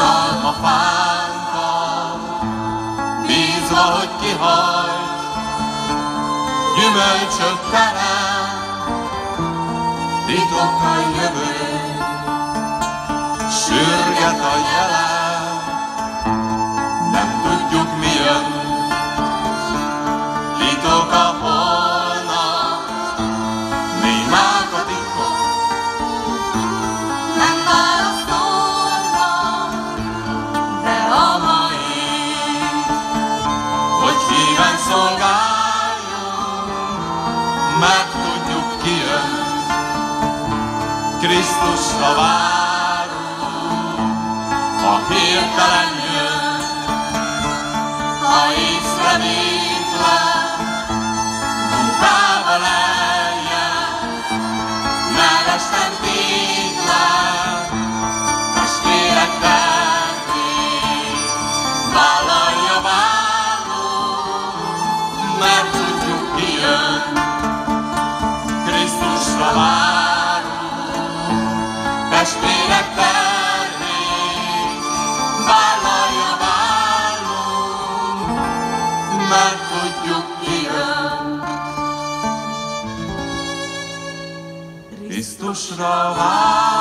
almafánkkal, bízva, hogy kihajt, gyümölcsöt terem, titokra jövő, sürget a jelen, nem tudjuk mi jön, titok a holnap, mi mák a titkok, nem válaszolnak, de a mai, hogy híven szolgáljunk, mert tudjuk ki jön, Krisztusra várunk, a hirtelen jön, ha észrevétlen, munkával eljön, nevesten tétlen, testvérek tervét, vállalja vállalunk, mert tudjuk ki jön, Krisztusra várunk, testvérek tervét, vállalja vállalunk, mert tudjuk ki jön. Krisztusra várunk.